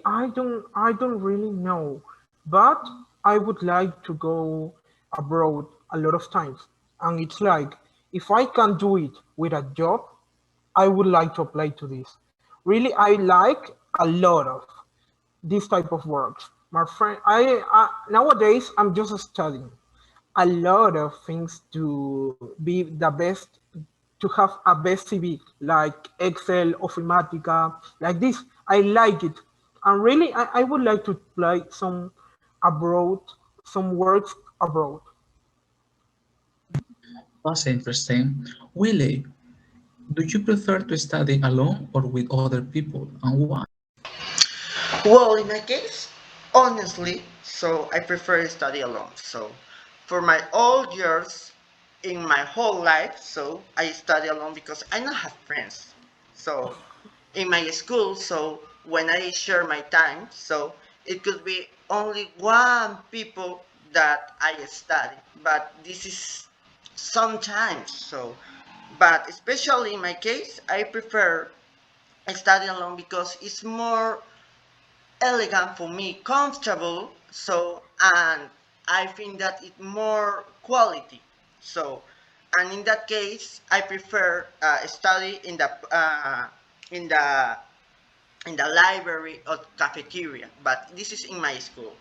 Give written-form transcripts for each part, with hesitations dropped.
I don't really know, but I would like to go abroad a lot of times. And it's like if I can do it with a job, I would like to apply to this. Really, I like a lot of this type of works. My friend, I nowadays I'm just studying a lot of things to be the best, to have a best CV like Excel, Ofimatica, like this. I like it, and really I would like to apply some abroad, some works abroad. That's interesting. Willie, do you prefer to study alone or with other people, and why? Well, in my case, honestly, so I prefer to study alone. So, for my all years in my whole life, so I study alone because I don't have friends. So, in my school, so when I share my time, so it could be only one people that I study, but this is sometimes so. But especially in my case, I prefer study alone because it's more elegant for me, comfortable. So, and I think that it more quality. So, and in that case, I prefer study in the in the library or cafeteria. But this is in my school.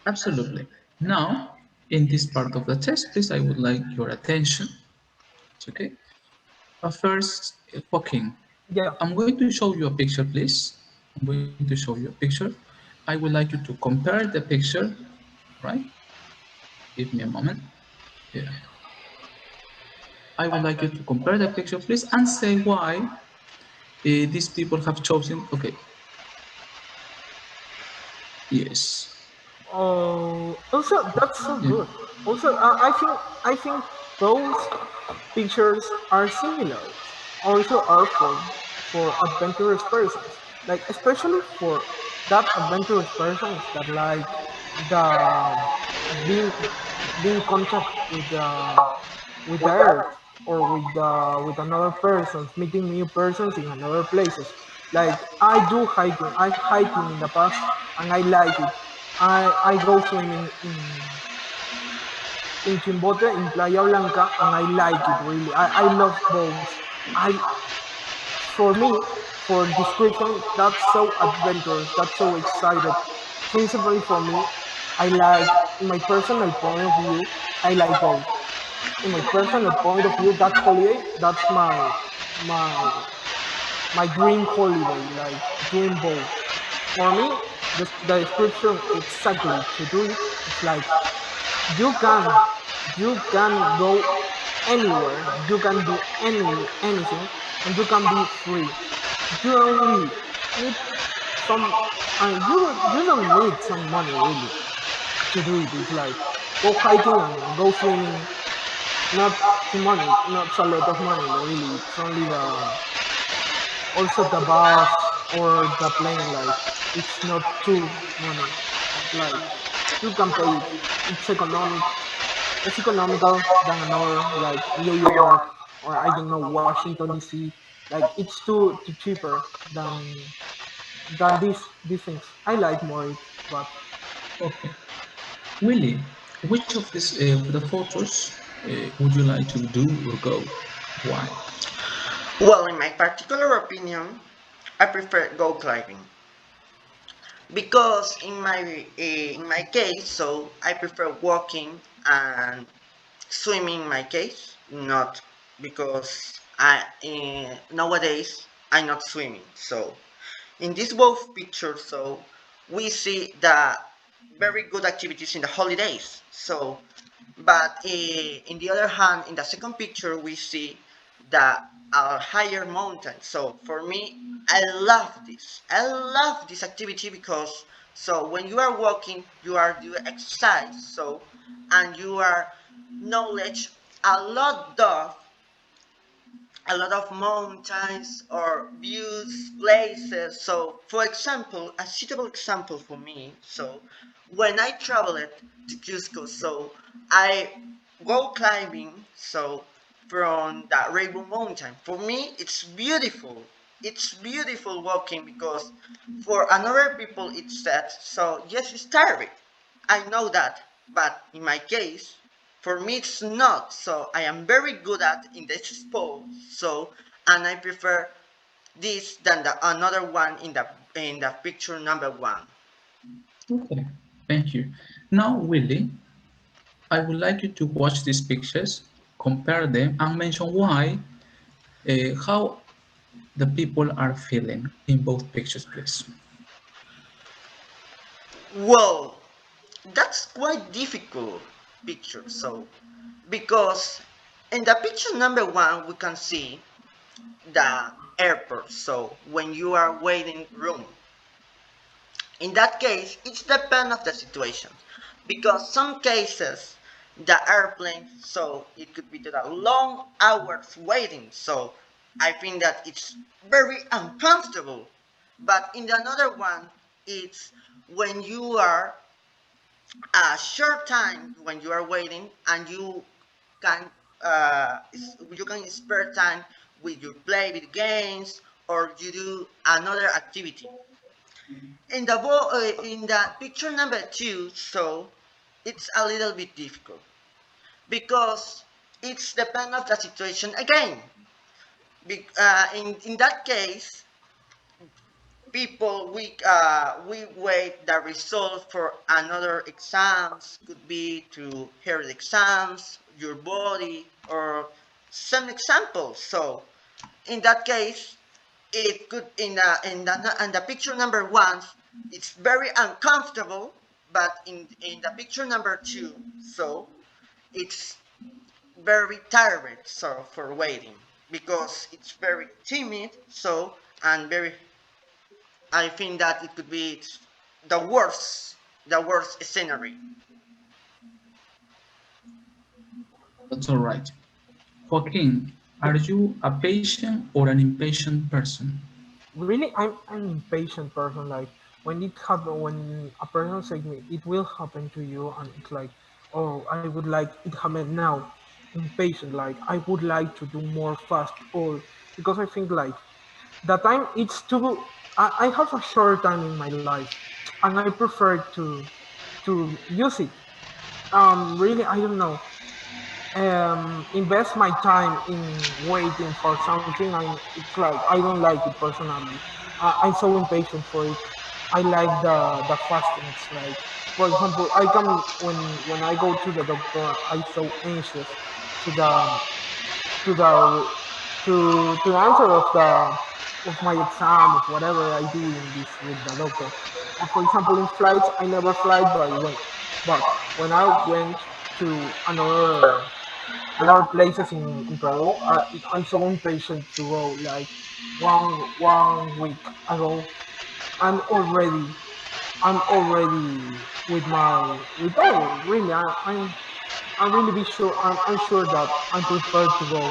Absolutely. Now, in this part of the test, please, I would like your attention. It's okay. First, Joaquin, Yeah. I'm going to show you a picture, please. I'm going to show you a picture. I would like you to compare the picture, right? Give me a moment. Yeah. I would like you to compare the picture, please, and say why these people have chosen. Okay. Yes. Also that's so Yeah. good. Also, I think those pictures are similar. Also, are for adventurous persons, like especially for that adventurous persons that like the being being contact with the earth or with another persons, meeting new persons in another places. Like I do hiking. I hiking in the past and I like it. I go swimming in Chimbote in Playa Blanca and I like it really. I love those. I for me, for description, that's so adventurous, that's so excited. Principally for me, I like, in my personal point of view, I like both. In my personal point of view, that holiday, that's my my dream holiday, like doing both. For me, the description exactly to do it, it's like you can you can go anywhere, you can do anything, and you can be free. You only need some, and you don't need some money really to do it. It's like go hiking and go swimming. Not too money, not a lot of money really. It's only the, also the bus or the plane. Like it's not too money. Like you can pay it. It's economic. It's economical than another like New York or I don't know Washington D.C. Like it's too cheaper than these things. I like more it, but Okay. Willie, which of these of the photos would you like to do or go? Why? Well, in my particular opinion, I prefer go climbing because in my case, so I prefer walking and swimming in my case, not because I nowadays I'm not swimming. So in this both pictures, so we see the very good activities in the holidays. So, but in the other hand, in the second picture, we see the higher mountain. So for me, I love this. I love this activity because so when you are walking, you are doing exercise. So and you are knowledge a lot of mountains or views, places. So, for example, a suitable example for me. So, when I traveled to Cusco, so I go climbing. So, from the Rainbow Mountain. For me, it's beautiful. it's beautiful walking because for another people it's sad. So yes, it's tiring. I know that, but in my case, for me it's not. So I am very good at in this sport. So and I prefer this than the another one in the picture number one. Okay, thank you. Now, Willie, I would like you to watch these pictures, compare them, and mention why, how the people are feeling in both pictures, please. Well, that's quite difficult picture. So because in the picture number one we can see the airport. So when you are waiting room, in that case, it's depend of the situation, because some cases the airplane, so it could be the long hours waiting. So I think that it's very uncomfortable. But in the another one, it's when you are a short time when you are waiting and can you can spare time with your play with games or you do another activity in the picture number two. So it's a little bit difficult because it's depend of the situation again. In that case, people we wait the result for another exams, could be to hear the exams, your body, or some examples. So in that case, it could in the picture number one, it's very uncomfortable, but in the picture number two, so it's very tired, so for waiting, because it's very timid. So and very, I think that it could be the worst scenery. That's all right. Joaquin, are you a patient or an impatient person? Really, I'm an impatient person. Like when it happen, when a person says me, it will happen to you, and it's like, oh, I would like it happen now. Impatient, like I would like to do more fast, or because I think like the time it's too. I have a short time in my life, and I prefer to use it. Really, I don't know, invest my time in waiting for something. It's like I don't like it personally. I'm so impatient for it. I like the fastness. Like for example, I can when I go to the doctor, I so anxious to to the to the answer of my exam of whatever I do in this with the doctor. For example, in flights, I never fly by wait, but when I went to another places in Peru, I'm so impatient to go. Like one week ago, I'm already I'm already with all really. I'm really be sure I'm sure that I prefer to go,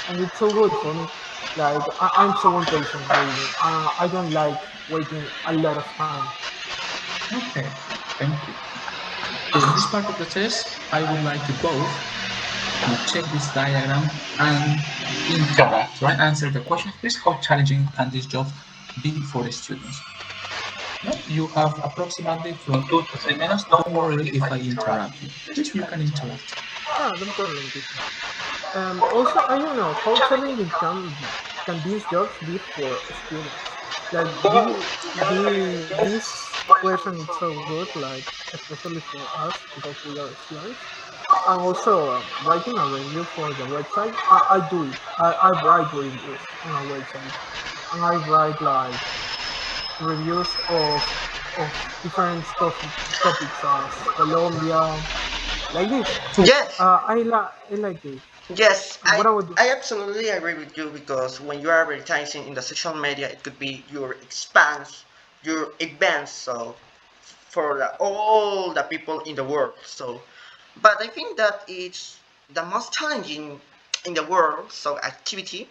and it's so good for me. Like I'm so impatient waiting. I don't like waiting a lot of time. Okay, thank you. In this part of the test, I would like you both to check this diagram and interact, right? Answer the question, please. How challenging can this job be for the students? No, you have approximately from 2 to 3 minutes. Don't worry if I interrupt you. Please, you can interrupt. Ah, no problem, teacher. Also, I don't know how challenging can these jobs be for students. Like this question is so good, like especially for us because we are students. And also writing a review for the website. I do it. I write reviews on a website, and I write like reviews of different topics as Colombia, like this. Yes, I like this. yes, And what about you? I absolutely agree with you, because when you are advertising in the social media, it could be your expanse, your events, so for all the people in the world. So, but I think that it's the most challenging in the world. So activity,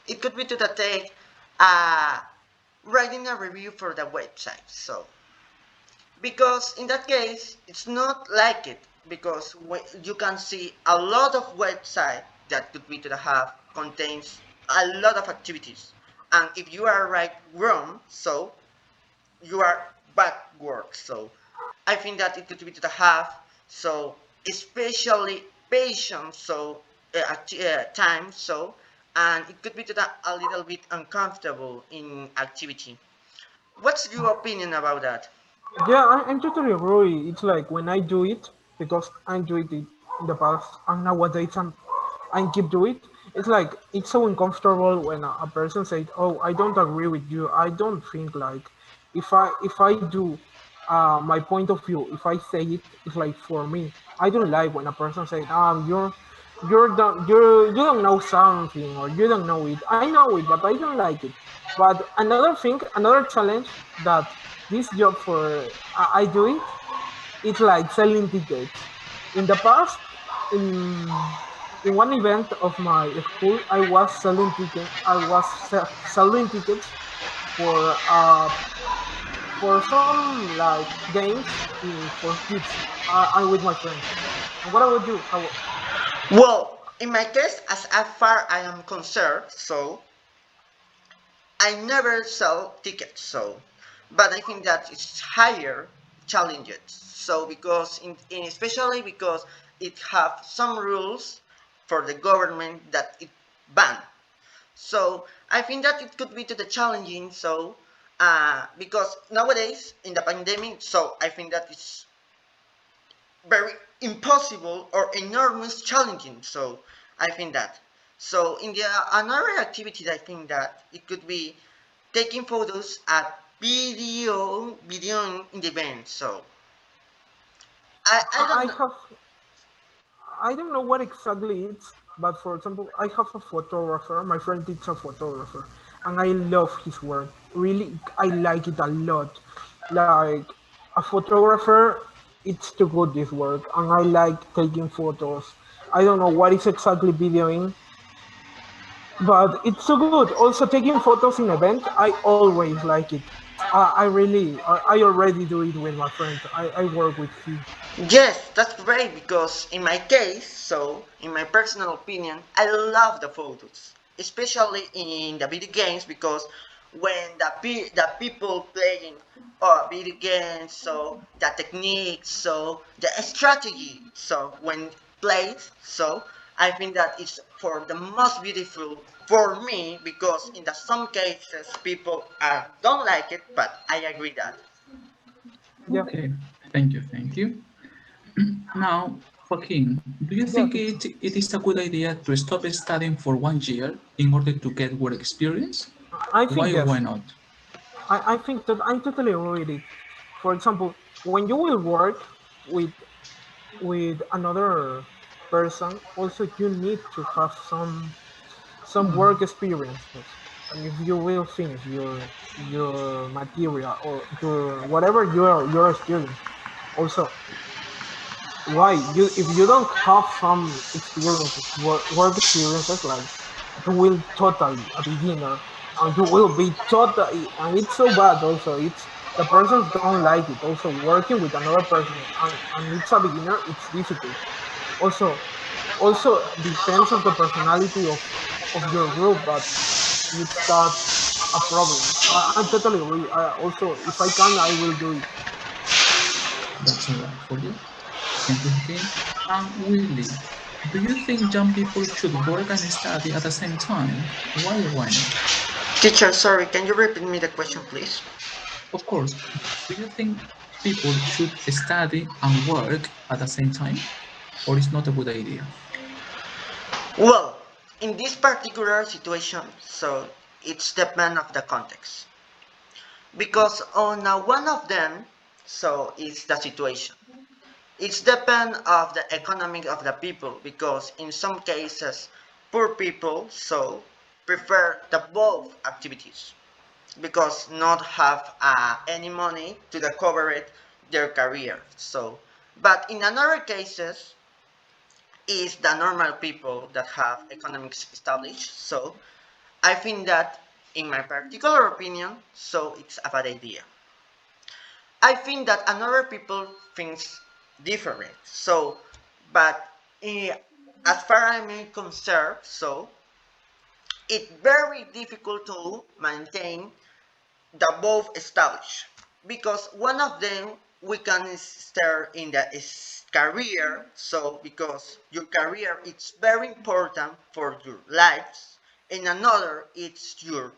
it could be to take uh, writing a review for the website. So because in that case it's not like it, because you can see a lot of website that could be to the have contains a lot of activities, and if you are right wrong, so you are bad work. So I think that it could be to the have, so especially patience, so time, so, and it could be to the a little bit uncomfortable in activity. What's your opinion about that? Yeah, I'm totally agree. It's like when I do it, because I do it in the past, and nowadays I keep do it. It's like it's so uncomfortable when a person says, "Oh, I don't agree with you." I don't think like if I do my point of view, if I say it, it's like for me. I don't like when a person says, you don't know something or you don't know it." I know it, but I don't like it. But another thing, another challenge that this job for I do it, it's like selling tickets. In the past, in in one event of my school, I was selling ticket. I was selling tickets for uh for some like games for kids. I'm with my friends. And what about you? How? Well, in my case, as far I am concerned, so I never sell tickets, so, but I think that it's higher challenges. So because especially because it have some rules for the government that it ban. So I think that it could be to the challenging. So because nowadays in the pandemic, so I think that it's very impossible or enormous challenging. So I think that. So in the another activity, I think that it could be taking photos at video in the event. So I don't I know. have I don't know what exactly it's, but for example, I have a photographer. My friend is a photographer, and I love his work. Really, I like it a lot. Like a photographer, it's too good this work, and I like taking photos. I don't know what is exactly videoing, but it's so good. Also, taking photos in event, I always like it. I already do it with my friend. I work with he. Yes, that's great because in my case, so in my personal opinion, I love the photos, especially in the video games because when the people playing video games, so the techniques, so the strategy, so when played, so I think that it's for the most beautiful for me because in the some cases people don't like it, but I agree that. Yeah, Okay, thank you, thank you. Now, Joaquin, do you yeah, think teacher. it is a good idea to stop studying for 1 year in order to get work experience? I Why think or why yes. not? I think that I totally agree with it. For example, when you will work with another person, also you need to have some work experiences. And if you will finish your material or your whatever you're studying, also why you if you don't have some experiences work experiences like you will totally a beginner and you will be totally and it's so bad also it's the persons don't like it also working with another person and it's a beginner it's difficult also depends of the personality of your group but it's that a problem I totally agree I also if I can I will do it. That's all right for you. Thank you, Joaquin. Willie, do you think young people should work and study at the same time? Why or why not? Teacher, sorry, can you repeat me the question, please? Of course, do you think people should study and work at the same time? Or is not a good idea? Well, in this particular situation, so it's depend of the context because on one of them, so it's the situation. It's depend of the economic of the people because in some cases, poor people so prefer the both activities because not have any money to the cover it their career. So, but in another cases, is the normal people that have economics established. So I think that, in my particular opinion, so it's a bad idea. I think that another people thinks different. So, but as far as I'm concerned, so it's very difficult to maintain the both established because one of them we can start in the career. So because your career it's very important for your lives, and another it's your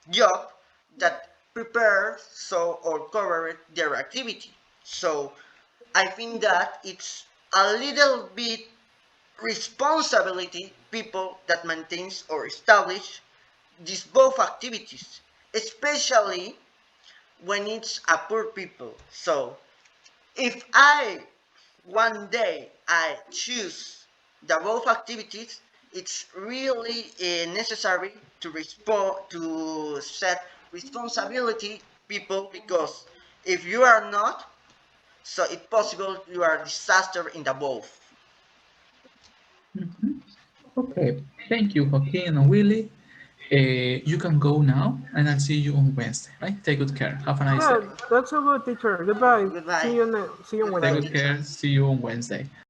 job that prepare so or cover their activity. So I think that it's a little bit responsibility people that maintains or establish these both activities, especially when it's a poor people. So if I one day I choose the both activities, it's really necessary to respond to set responsibility people because if you are not, so it's possible you are disaster in the both. Mhm. Okay, thank you, Joaquin and Willie. You can go now, and I'll see you on Wednesday. Right? Take good care. Have a nice Yeah, day. that's a good teacher. Goodbye. Goodbye. See you Take Goodbye, Wednesday. good teacher. care. See you on Wednesday.